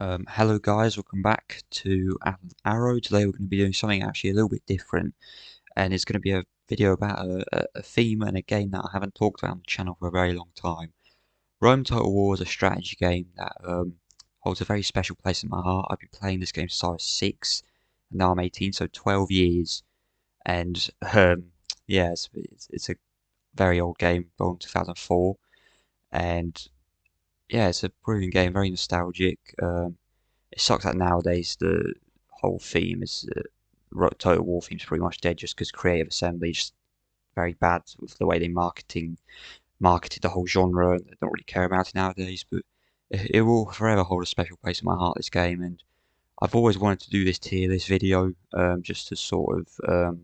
Hello guys, welcome back to Arrow. Today we're going to be doing something actually a little bit different, and it's going to be a video about a theme and a game that I haven't talked about on the channel for a very long time. Rome Total War is a strategy game that holds a very special place in my heart. I've been playing this game since I was 6, and now I'm 18, so 12 years. And yeah, it's a very old game, born in 2004, and yeah, it's a brilliant game, very nostalgic. It sucks that nowadays the whole theme is Total War theme's pretty much dead just because Creative Assembly is just very bad with the way they marketed the whole genre, and they don't really care about it nowadays. But it will forever hold a special place in my heart, this game, and I've always wanted to do this tier list video, just to sort of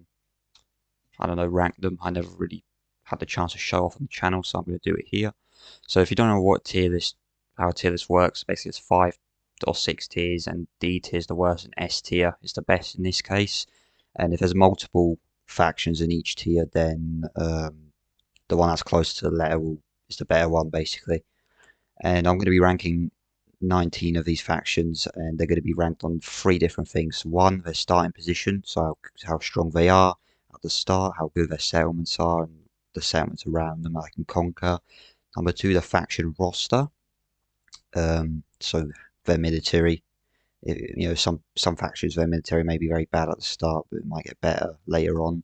I don't know, rank them. I never really had the chance to show off on the channel, so I'm going to do it here. So if you don't know how a tier list works, basically it's 5 or 6 tiers, and D tier is the worst, and S tier is the best in this case. And if there's multiple factions in each tier, then the one that's close to the letter is the better one, basically. And I'm going to be ranking 19 of these factions, and they're going to be ranked on 3 different things. One, their starting position, so how strong they are at the start, how good their settlements are, and the settlements around them I can conquer. Number 2, the faction roster, so their military. Some factions, their military may be very bad at the start, but it might get better later on,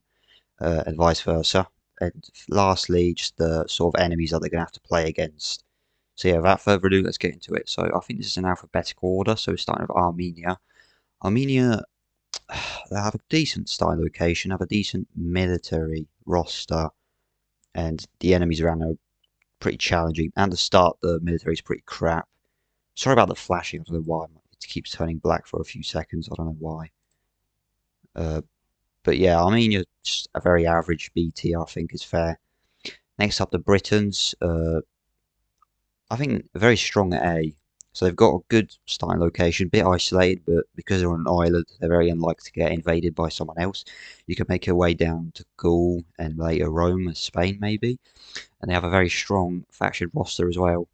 and vice versa. And lastly, just the sort of enemies that they're going to have to play against. So yeah, without further ado, let's get into it. So I think this is in alphabetical order. So we're starting with Armenia. Armenia, they have a decent starting location, have a decent military roster, and the enemies around are pretty challenging. And the start, the military is pretty crap. Sorry about the flashing. I don't know why it keeps turning black for a few seconds. I don't know why. Uh, but yeah, Armenia, just a very average BT, I think is fair. Next up, the Britons. I think very strong at A. So they've got a good starting location, a bit isolated, but because they're on an island, they're very unlikely to get invaded by someone else. You can make your way down to Gaul and later Rome and Spain, maybe. And they have a very strong faction roster as well.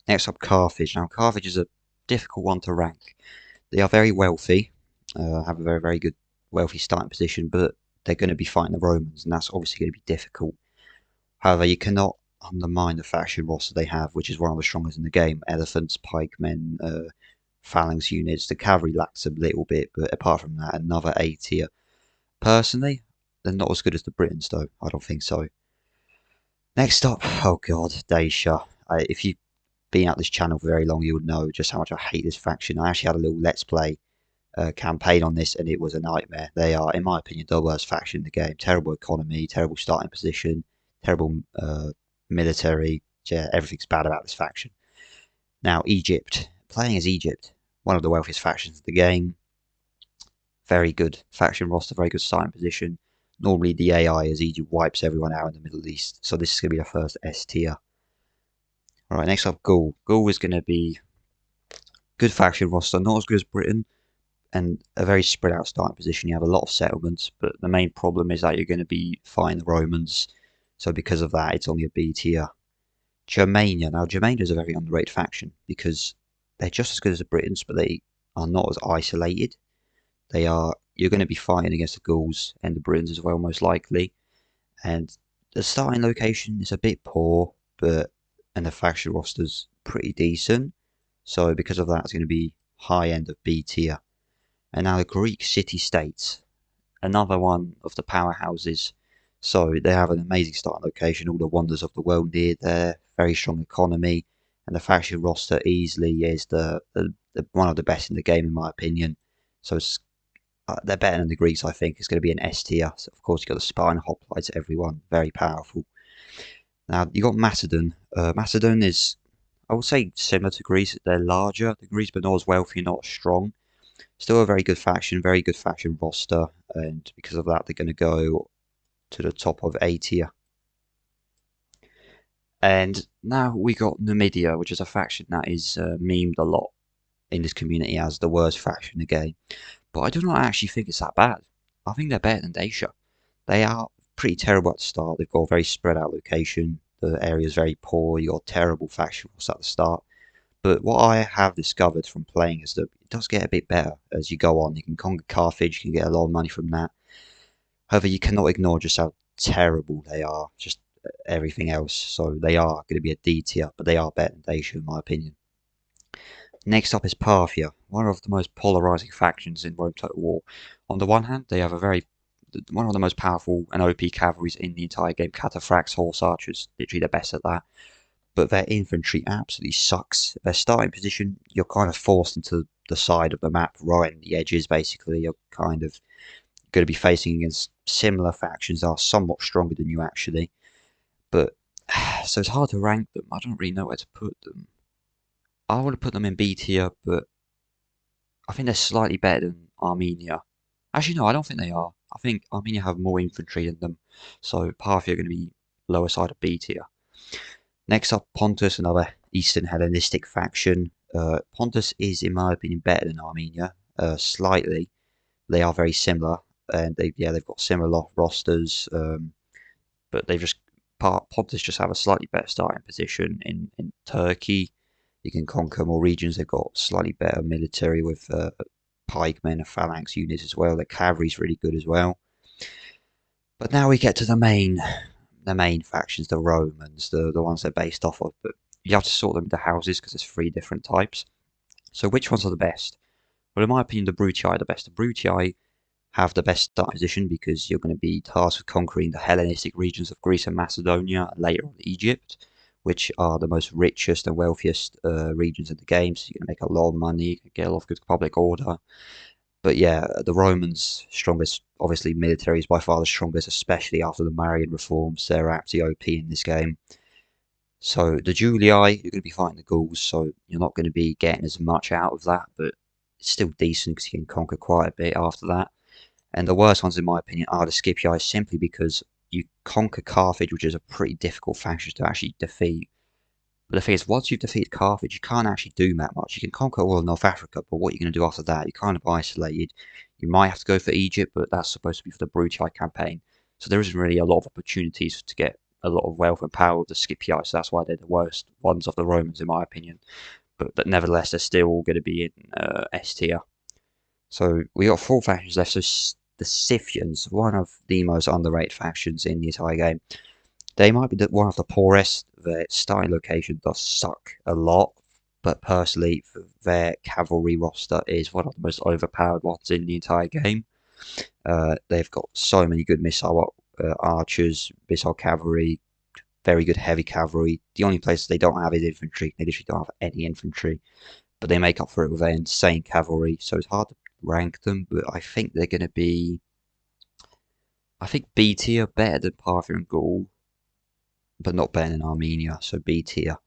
Next up, Carthage. Now, Carthage is a difficult one to rank. They are very wealthy, have a very, very good wealthy starting position, but they're going to be fighting the Romans, and that's obviously going to be difficult. However, you cannot undermine the faction roster they have, which is one of the strongest in the game. Elephants, pikemen, phalanx units. The cavalry lacks a little bit, but apart from that, another A tier. Personally, they're not as good as the Britons, though. I don't think so. Next up, oh god, Dacia. If you've been at this channel for very long, you would know just how much I hate this faction. I actually had a little Let's Play campaign on this, and it was a nightmare. They are, in my opinion, the worst faction in the game. Terrible economy, terrible starting position, terrible military. Yeah, everything's bad about this faction. Now, Egypt. Playing as Egypt, one of the wealthiest factions in the game. Very good faction roster, very good starting position. Normally, the AI as Egypt wipes everyone out in the Middle East, so this is going to be our first S tier. Alright, next up, Gaul. Gaul is going to be good faction roster, not as good as Britain, and a very spread out starting position. You have a lot of settlements, but the main problem is that you're going to be fighting the Romans, so because of that, it's only a B tier. Germania. Now, Germania is a very underrated faction because they're just as good as the Britons, but they are not as isolated. You're going to be fighting against the Gauls and the Britons as well, most likely. And the starting location is a bit poor, and the faction roster's pretty decent. So because of that, it's going to be high end of B tier. And now the Greek city-states, another one of the powerhouses. So they have an amazing starting location, all the wonders of the world near there, very strong economy, and the faction roster easily is the one of the best in the game in my opinion. So they're better than the Greeks, I think. It's going to be an S tier. So of course, you've got the Spartan hoplites, everyone, very powerful. Now, you got Macedon. Macedon is, I would say, similar to Greece. They're larger than Greece, but not as wealthy, not as strong. Still a very good faction roster, and because of that, they're going to go to the top of A tier. And now we got Numidia, which is a faction that is memed a lot in this community as the worst faction in the game. But I do not actually think it's that bad. I think they're better than Dacia. They are pretty terrible at the start. They've got a very spread out location. The area is very poor. You got terrible faction roster at the start. But what I have discovered from playing is that it does get a bit better as you go on. You can conquer Carthage, you can get a lot of money from that. However, you cannot ignore just how terrible they are, just everything else. So they are going to be a D tier, but they are better than Dacia in my opinion. Next up is Parthia, one of the most polarizing factions in Rome Total War. On the one hand, they have one of the most powerful and OP cavalries in the entire game, cataphracts, horse archers, literally the best at that. But their infantry absolutely sucks. Their starting position, you're kind of forced into the side of the map, right in the edges basically. You're kind of going to be facing against similar factions that are somewhat stronger than you actually. But so it's hard to rank them. I don't really know where to put them. I would have put them in B tier, but I think they're slightly better than Armenia. Actually, no, I don't think they are. I think Armenia have more infantry than them, so Parthia are going to be lower side of B tier. Next up, Pontus, another Eastern Hellenistic faction. Pontus is, in my opinion, better than Armenia, slightly. They are very similar, and they've got similar rosters, but they've just Pontus just have a slightly better starting position in Turkey. You can conquer more regions. They've got slightly better military with pikemen and phalanx units as well. Their cavalry's really good as well. But now we get to the main factions, the Romans, the ones they're based off of. But you have to sort them into houses because there's 3 different types. So which ones are the best? Well, in my opinion, the Brutii are the best. The Brutii have the best start position because you're going to be tasked with conquering the Hellenistic regions of Greece and Macedonia, and later on Egypt, which are the most richest and wealthiest regions in the game. So you're going to make a lot of money, get a lot of good public order. But yeah, the Romans' strongest, obviously, military is by far the strongest, especially after the Marian reforms. They're absolutely OP in this game. So the Julii, you're going to be fighting the Gauls, so you're not going to be getting as much out of that, but it's still decent because you can conquer quite a bit after that. And the worst ones, in my opinion, are the Scipii, simply because you conquer Carthage, which is a pretty difficult faction to actually defeat. But the thing is, once you've defeated Carthage, you can't actually do that much. You can conquer all of North Africa, but what are you going to do after that? You're kind of isolated. You might have to go for Egypt, but that's supposed to be for the Brutii campaign. So there isn't really a lot of opportunities to get a lot of wealth and power with the Scipii, so that's why they're the worst ones of the Romans, in my opinion. But nevertheless, they're still all going to be in S tier. So we got 4 factions left. So the Scythians, one of the most underrated factions in the entire game. They might be one of the poorest. Their starting location does suck a lot, but personally, their cavalry roster is one of the most overpowered ones in the entire game. They've got so many good missile archers, missile cavalry, very good heavy cavalry. The only place they don't have is infantry. They literally don't have any infantry, but they make up for it with their insane cavalry. So it's hard to rank them, but I think they're going to be, I think B tier, better than Parthia and Gaul, but not better than Armenia, so B tier.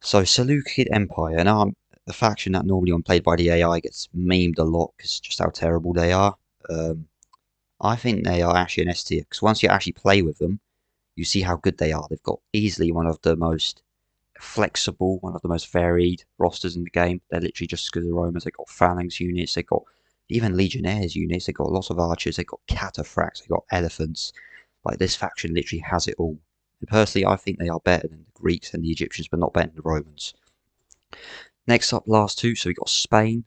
So Seleucid Empire, a faction that normally when played by the AI gets memed a lot because just how terrible they are. I think they are actually an S tier because once you actually play with them, you see how good they are. They've got easily one of the most flexible, one of the most varied rosters in the game. They're literally just as good as the Romans. They've got phalanx units, they've got even legionnaires units, they've got lots of archers, they've got cataphracts, they've got elephants. Like this faction literally has it all. And personally, I think they are better than the Greeks and the Egyptians, but not better than the Romans. Next up, last 2. So we got Spain.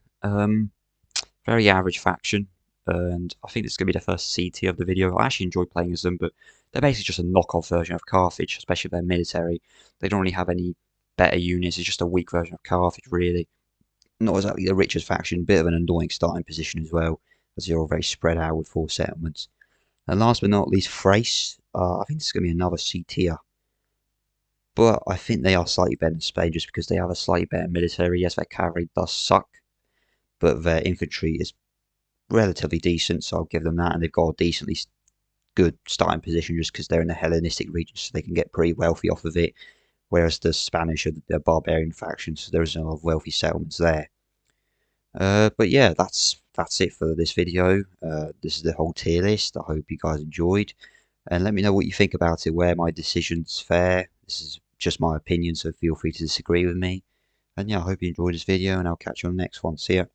Very average faction, and I think this is going to be the first C tier of the video. I actually enjoy playing as them, but they're basically just a knockoff version of Carthage, especially their military. They don't really have any better units. It's just a weak version of Carthage, really. Not exactly the richest faction, bit of an annoying starting position as well, as you're all very spread out with 4 settlements. And last but not least, Thrace. I think this is going to be another C tier. But I think they are slightly better than Spain just because they have a slightly better military. Yes, their cavalry does suck, but their infantry is relatively decent, so I'll give them that. And they've got a decently good starting position just because they're in the Hellenistic region, so they can get pretty wealthy off of it. Whereas the Spanish are the barbarian faction, so there isn't a lot of wealthy settlements there. But yeah, that's it for this video. This is the whole tier list. I hope you guys enjoyed, and let me know what you think about it. Where my decision's fair. This is just my opinion, so feel free to disagree with me. And yeah, I hope you enjoyed this video, and I'll catch you on the next one. See ya.